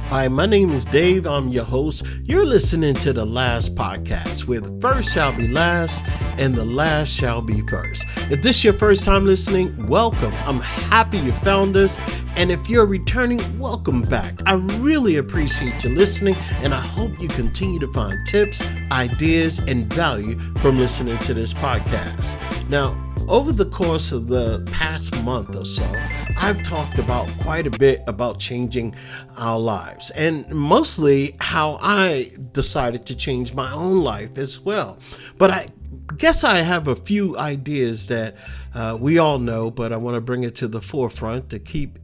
Hi, my name is Dave. I'm your host. You're listening to The Last Podcast, where the first shall be last and the last shall be first. If this is your first time listening, welcome. I'm happy you found us. And if you're returning, welcome back. I really appreciate you listening, and I hope you continue to find tips, ideas, and value from listening to this podcast. Now, over the course of the past month or so, I've talked about quite a bit about changing our lives, and mostly how I decided to change my own life as well. But I guess I have a few ideas that we all know, but I want to bring it to the forefront to keep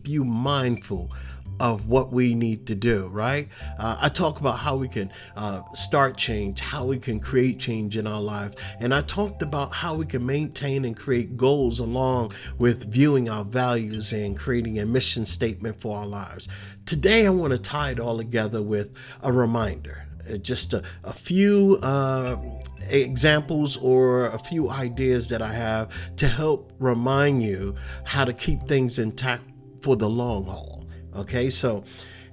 you mindful of what we need to do, right? I talk about how we can start change, how we can create change in our lives. And I talked about how we can maintain and create goals along with viewing our values and creating a mission statement for our lives. Today, I want to tie it all together with a reminder, just a few examples or a few ideas that I have to help remind you how to keep things intact for the long haul. Okay, so,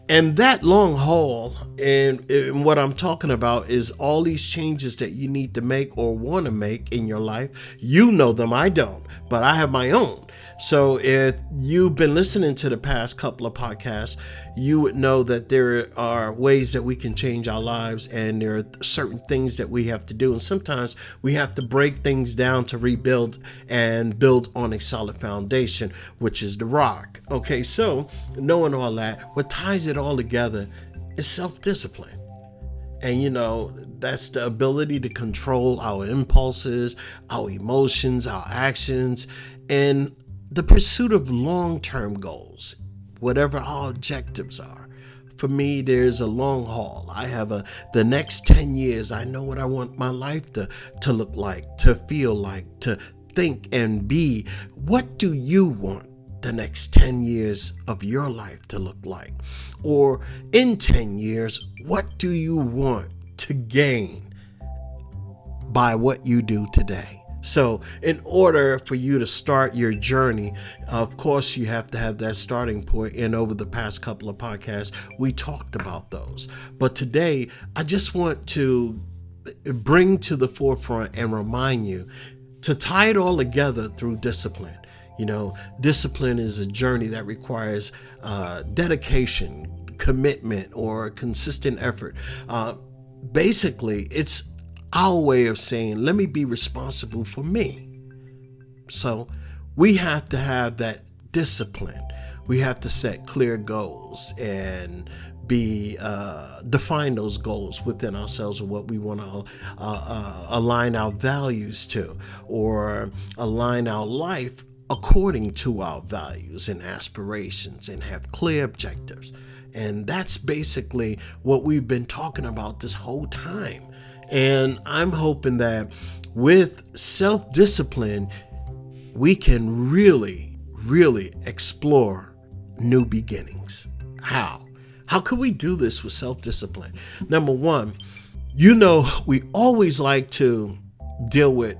and that long haul, and what I'm talking about is all these changes that you need to make or want to make in your life. You know them, I don't, but I have my own. So if you've been listening to the past couple of podcasts, you would know that there are ways that we can change our lives, and there are certain things that we have to do. And sometimes we have to break things down to rebuild and build on a solid foundation, which is the rock. Okay, so knowing all that, what ties it all together is self-discipline. And that's the ability to control our impulses, our emotions, our actions, and the pursuit of long-term goals, whatever our objectives are. For me, there's a long haul. I have the next 10 years. I know what I want my life to look like, to feel like, to think and be. What do you want the next 10 years of your life to look like? Or in 10 years, what do you want to gain by what you do today? So in order for you to start your journey, of course, you have to have that starting point. And over the past couple of podcasts, we talked about those. But today, I just want to bring to the forefront and remind you to tie it all together through discipline. Discipline is a journey that requires dedication, commitment, or consistent effort. Basically, it's our way of saying, let me be responsible for me. So we have to have that discipline. We have to set clear goals and define those goals within ourselves of what we want to align our values to, or align our life according to our values and aspirations, and have clear objectives. And that's basically what we've been talking about this whole time. And I'm hoping that with self-discipline, we can really, really explore new beginnings. How? How can we do this with self-discipline? Number one, we always like to deal with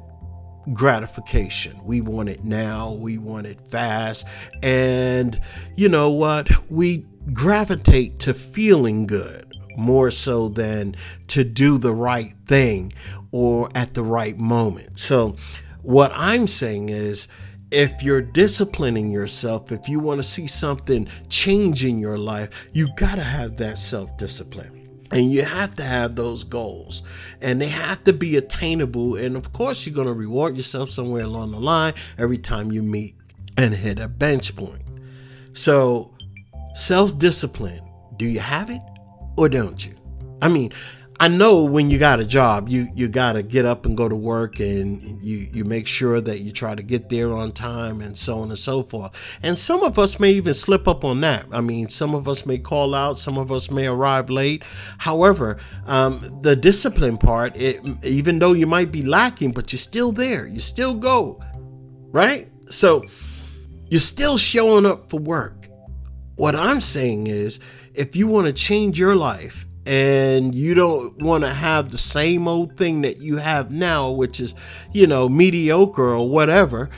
gratification. We want it now. We want it fast. And you know what? We gravitate to feeling good more so than to do the right thing or at the right moment. So what I'm saying is, if you're disciplining yourself, if you want to see something change in your life, you got to have that self-discipline. And you have to have those goals, and they have to be attainable. And of course, you're going to reward yourself somewhere along the line every time you meet and hit a bench point. So self-discipline, do you have it or don't you? I mean, I know when you got a job, you got to get up and go to work, and you make sure that you try to get there on time, and so on and so forth. And some of us may even slip up on that. I mean, some of us may call out, some of us may arrive late. However, the discipline part, even though you might be lacking, but you're still there, you still go, right? So you're still showing up for work. What I'm saying is, if you want to change your life and you don't want to have the same old thing that you have now, which is, mediocre or whatever,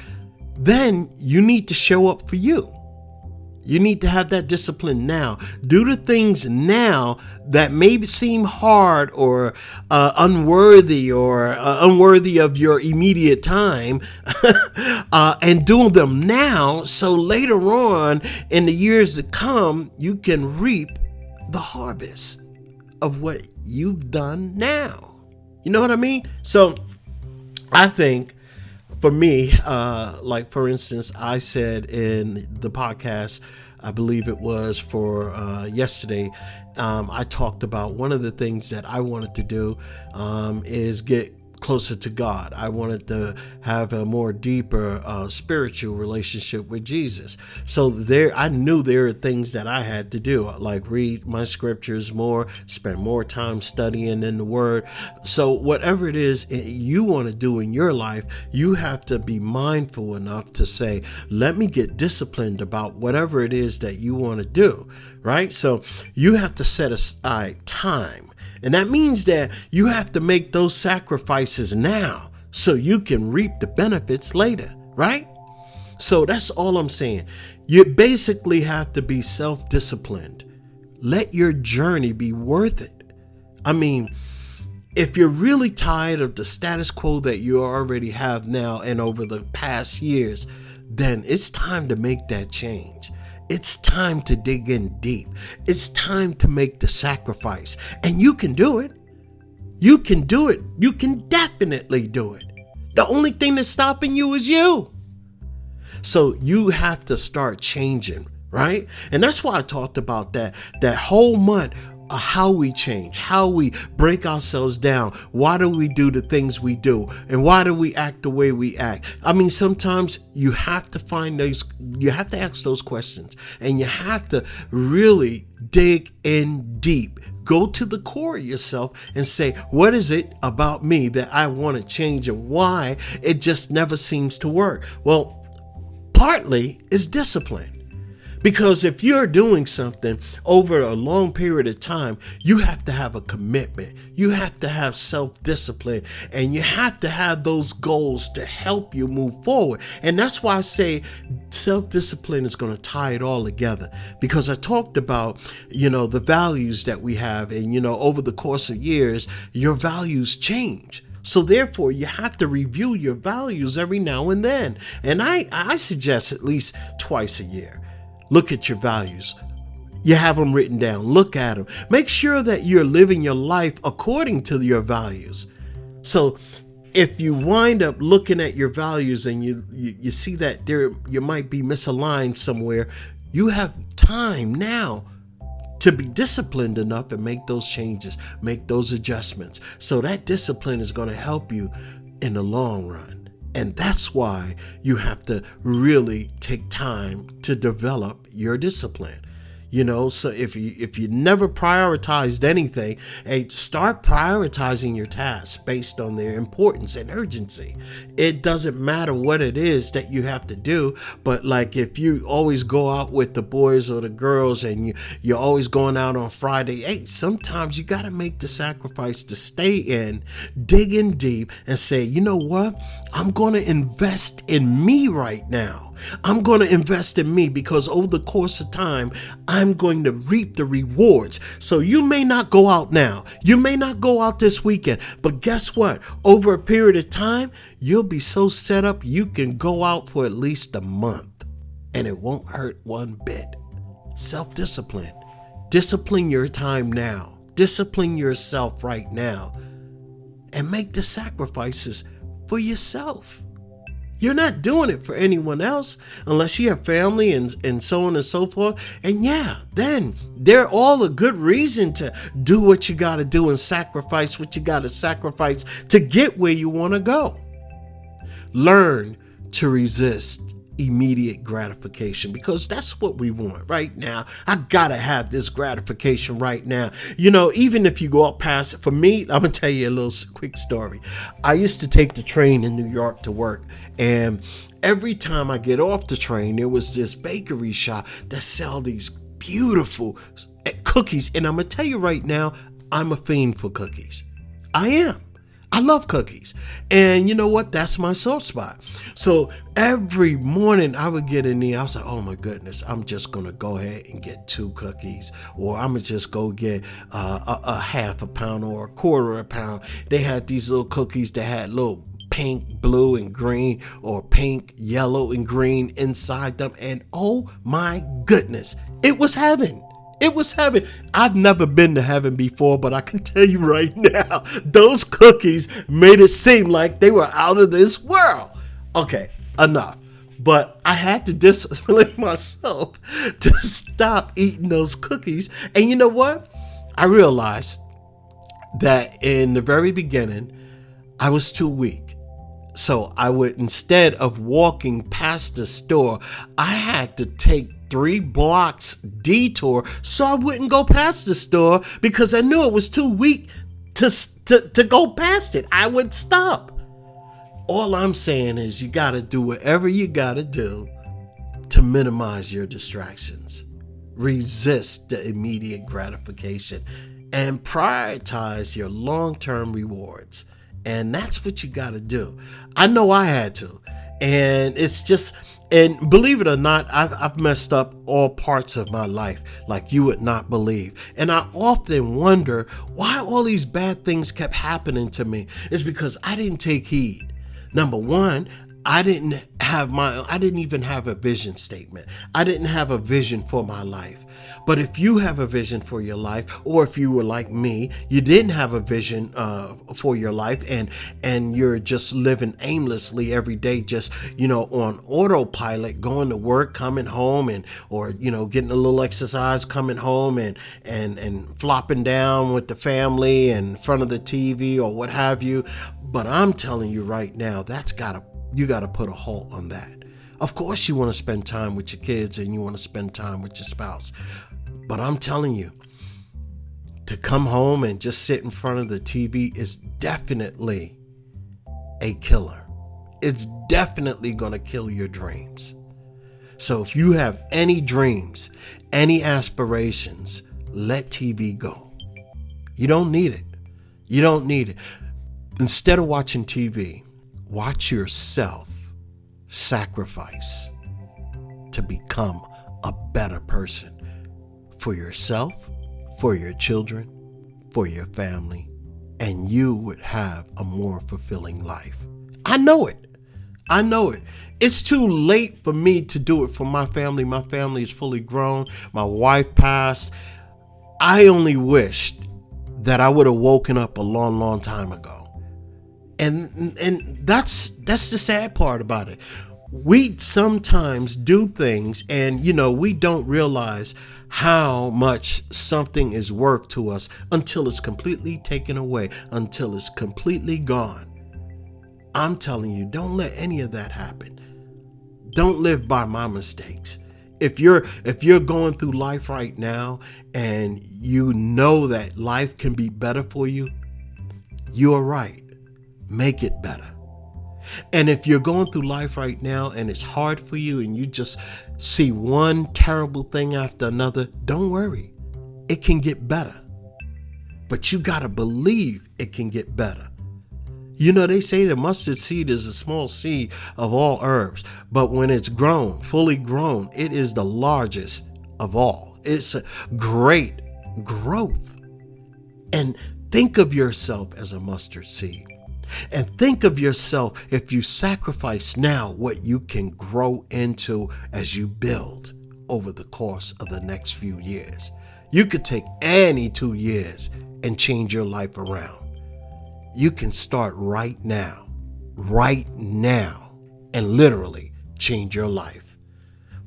then you need to show up for you. You need to have that discipline now. Do the things now that may seem hard or unworthy of your immediate time, and do them now so later on in the years to come, you can reap the harvest of what you've done now. You know what I mean? So I think for me, like for instance, I said in the podcast, I believe it was for yesterday, I talked about one of the things that I wanted to do is get closer to God. I wanted to have a more deeper spiritual relationship with Jesus. So I knew there are things that I had to do, like read my scriptures more, spend more time studying in the Word. So whatever it is you want to do in your life, you have to be mindful enough to say, let me get disciplined about whatever it is that you want to do, right? So you have to set aside time. And that means that you have to make those sacrifices now so you can reap the benefits later, right? So that's all I'm saying. You basically have to be self-disciplined. Let your journey be worth it. I mean, if you're really tired of the status quo that you already have now and over the past years, then it's time to make that change. It's time to dig in deep. It's time to make the sacrifice. And you can do it. You can do it. You can definitely do it. The only thing that's stopping you is you. So you have to start changing, right? And that's why I talked about that whole month. How we change, how we break ourselves down. Why do we do the things we do? And why do we act the way we act? I mean, sometimes you have to you have to ask those questions, and you have to really dig in deep. Go to the core of yourself and say, what is it about me that I want to change, and why it just never seems to work? Well, partly is discipline. Because if you're doing something over a long period of time, you have to have a commitment. You have to have self-discipline, and you have to have those goals to help you move forward. And that's why I say self-discipline is going to tie it all together, because I talked about, the values that we have, and, over the course of years, your values change. So therefore, you have to review your values every now and then. And I suggest at least twice a year. Look at your values. You have them written down. Look at them. Make sure that you're living your life according to your values. So if you wind up looking at your values and you see that you might be misaligned somewhere, you have time now to be disciplined enough and make those changes, make those adjustments. So that discipline is going to help you in the long run. And that's why you have to really take time to develop your discipline. So if you never prioritized anything, start prioritizing your tasks based on their importance and urgency. It doesn't matter what it is that you have to do, but like if you always go out with the boys or the girls and you're always going out on Friday, sometimes you got to make the sacrifice to stay in, dig in deep and say, you know what? I'm going to invest in me right now. I'm going to invest in me, because over the course of time, I'm going to reap the rewards. So you may not go out now. You may not go out this weekend. But guess what? Over a period of time, you'll be so set up you can go out for at least a month. And it won't hurt one bit. Self-discipline. Discipline your time now. Discipline yourself right now. And make the sacrifices for yourself. You're not doing it for anyone else unless you have family and so on and so forth. And then they're all a good reason to do what you got to do and sacrifice what you got to sacrifice to get where you want to go. Learn to resist immediate gratification, because that's what we want right now. I gotta have this gratification right now. Even if you go up past it, for me, I'm gonna tell you a little quick story. I used to take the train in New York to work, and every time I get off the train, there was this bakery shop that sell these beautiful cookies. And I'm gonna tell you right now, I'm a fiend for cookies. I am. I love cookies. And you know what? That's my soft spot. So every morning I would get in there. I was like, oh my goodness, I'm just going to go ahead and get 2 cookies. Or I'm going to just go get a half a pound or a quarter of a pound. They had these little cookies that had little pink, blue, and green, or pink, yellow, and green inside them. And oh my goodness, it was heaven. It was heaven. I've never been to heaven before, but I can tell you right now, those cookies made it seem like they were out of this world. Okay, enough. But I had to discipline myself to stop eating those cookies. And you know what? I realized that in the very beginning, I was too weak. So I would, instead of walking past the store, I had to take 3 blocks detour so I wouldn't go past the store because I knew it was too weak to go past it. I would stop. All I'm saying is you got to do whatever you got to do to minimize your distractions. Resist the immediate gratification and prioritize your long-term rewards. And that's what you got to do. I know I had to. And it's just, and believe it or not, I've messed up all parts of my life like you would not believe. And I often wonder why all these bad things kept happening to me. It's because I didn't take heed. Number one, I didn't even have a vision statement. I didn't have a vision for my life. But if you have a vision for your life, or if you were like me, you didn't have a vision for your life, and you're just living aimlessly every day, just, on autopilot, going to work, coming home, or getting a little exercise, coming home and flopping down with the family in front of the TV or what have you. But I'm telling you right now, you got to put a halt on that. Of course, you want to spend time with your kids and you want to spend time with your spouse. But I'm telling you, to come home and just sit in front of the TV is definitely a killer. It's definitely going to kill your dreams. So if you have any dreams, any aspirations, let TV go. You don't need it. You don't need it. Instead of watching TV, watch yourself sacrifice to become a better person for yourself, for your children, for your family, and you would have a more fulfilling life. I know it. It's too late for me to do it for my family. My family is fully grown. My wife passed. I only wished that I would have woken up a long, long time ago. And that's the sad part about it. We sometimes do things and, we don't realize how much something is worth to us until it's completely taken away, until it's completely gone. I'm telling you, don't let any of that happen. Don't live by my mistakes. If you're going through life right now and you know that life can be better for you, you're right. Make it better. And if you're going through life right now and it's hard for you and you just see one terrible thing after another, don't worry. It can get better. But you got to believe it can get better. They say the mustard seed is a small seed of all herbs, but when it's grown, fully grown, it is the largest of all. It's a great growth. And think of yourself as a mustard seed. And think of yourself, if you sacrifice now, what you can grow into as you build over the course of the next few years. You could take any 2 years and change your life around. You can start right now, and literally change your life.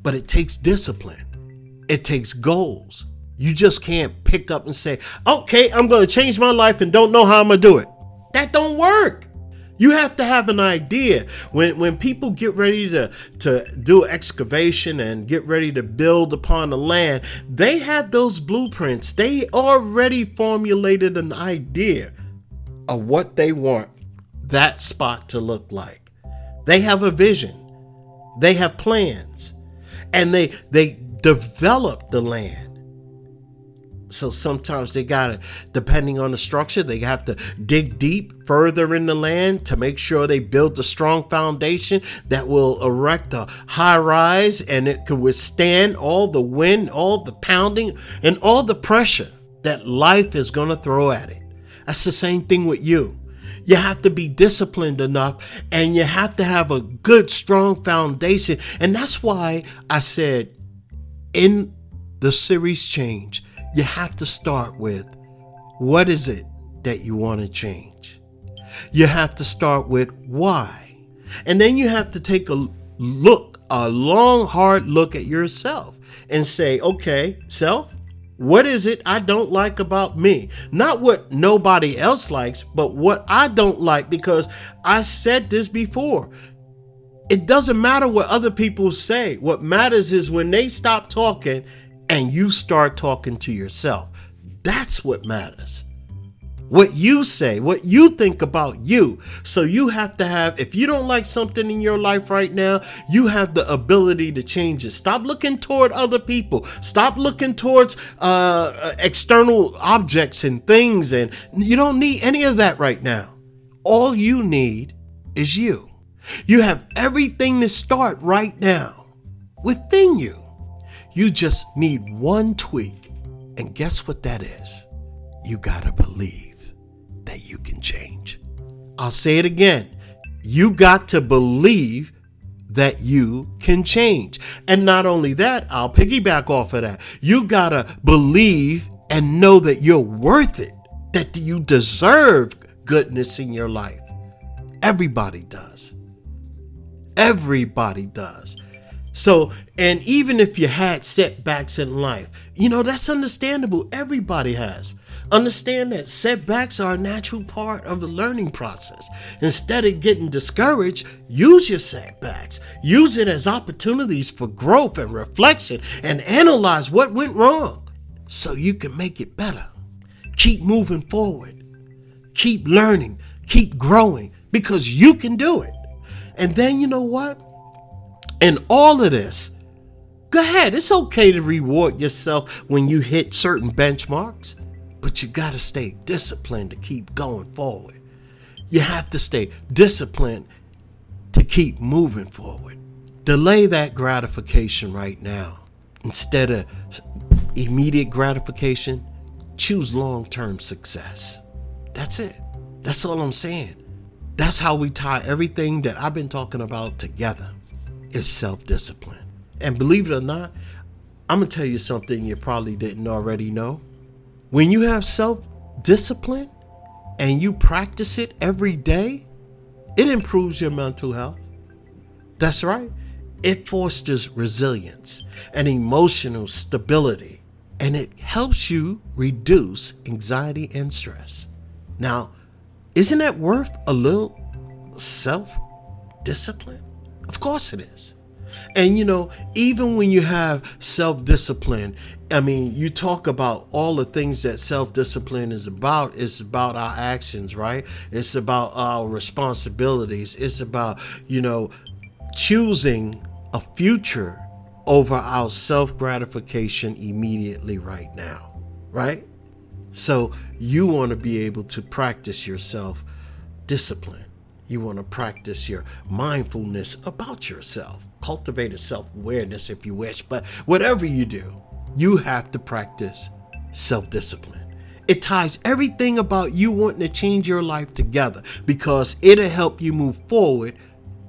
But it takes discipline. It takes goals. You just can't pick up and say, okay, I'm going to change my life and don't know how I'm going to do it. That don't work. You have to have an idea. When people get ready to do excavation and get ready to build upon the land, they have those blueprints. They already formulated an idea of what they want that spot to look like. They have a vision. They have plans. And they develop the land So sometimes they gotta, depending on the structure, they have to dig deep further in the land to make sure they build a strong foundation that will erect a high rise, and it can withstand all the wind, all the pounding, and all the pressure that life is gonna throw at it. That's the same thing with you. You have to be disciplined enough, and you have to have a good, strong foundation. And that's why I said in the series Change, you have to start with, what is it that you want to change? You have to start with why. And then you have to take a long, hard look at yourself and say, okay, self, what is it I don't like about me? Not what nobody else likes, but what I don't like, because I said this before. It doesn't matter what other people say. What matters is when they stop talking and you start talking to yourself. That's what matters. What you say, what you think about you. So you have to have, if you don't like something in your life right now, you have the ability to change it. Stop looking toward other people. Stop looking towards external objects and things. And you don't need any of that right now. All you need is you. You have everything to start right now within you. You just need one tweak. And guess what that is? You gotta believe that you can change. I'll say it again. You got to believe that you can change. And not only that, I'll piggyback off of that. You gotta believe and know that you're worth it, that you deserve goodness in your life. Everybody does. Everybody does. So, and even if you had setbacks in life, that's understandable. Everybody has. Understand that setbacks are a natural part of the learning process. Instead of getting discouraged, use your setbacks. Use it as opportunities for growth and reflection, and analyze what went wrong so you can make it better. Keep moving forward. Keep learning. Keep growing, because you can do it. And then you know what? In all of this, go ahead. It's okay to reward yourself when you hit certain benchmarks, but you got to stay disciplined to keep going forward. You have to stay disciplined to keep moving forward. Delay that gratification right now. Instead of immediate gratification, choose long-term success. That's it. That's all I'm saying. That's how we tie everything that I've been talking about together. Is self-discipline. And believe it or not, I'm going to tell you something you probably didn't already know. When you have self-discipline and you practice it every day, it improves your mental health. That's right. It fosters resilience and emotional stability, and it helps you reduce anxiety and stress. Now, isn't that worth a little self-discipline? Of course it is. And even when you have self-discipline, you talk about all the things that self-discipline is about. It's about our actions, right? It's about our responsibilities. It's about, choosing a future over our self-gratification immediately right now, right? So you want to be able to practice your self-discipline. You want to practice your mindfulness about yourself. Cultivate a self-awareness if you wish. But whatever you do, you have to practice self-discipline. It ties everything about you wanting to change your life together, because it'll help you move forward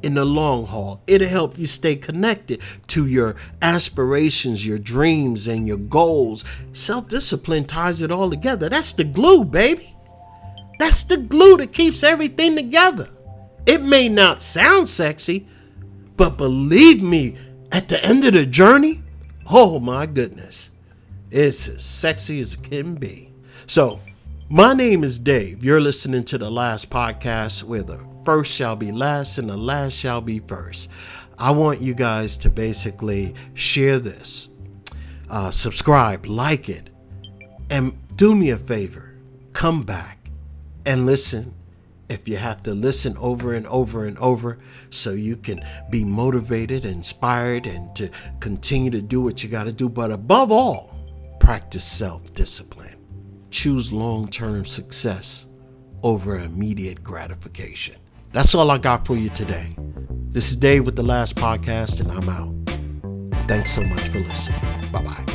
in the long haul. It'll help you stay connected to your aspirations, your dreams, and your goals. Self-discipline ties it all together. That's the glue, baby. That's the glue that keeps everything together. It may not sound sexy, but believe me, at the end of the journey, oh my goodness, it's as sexy as it can be. So, my name is Dave. You're listening to The Last Podcast, where the first shall be last and the last shall be first. I want you guys to basically share this, subscribe, like it, and do me a favor, come back and listen. If you have to listen over and over and over, so you can be motivated, inspired, and to continue to do what you got to do. But above all, Practice self-discipline. Choose long-term success over immediate gratification. That's all I got for you today. This is Dave with The Last Podcast, and I'm out. Thanks so much for listening. Bye-bye.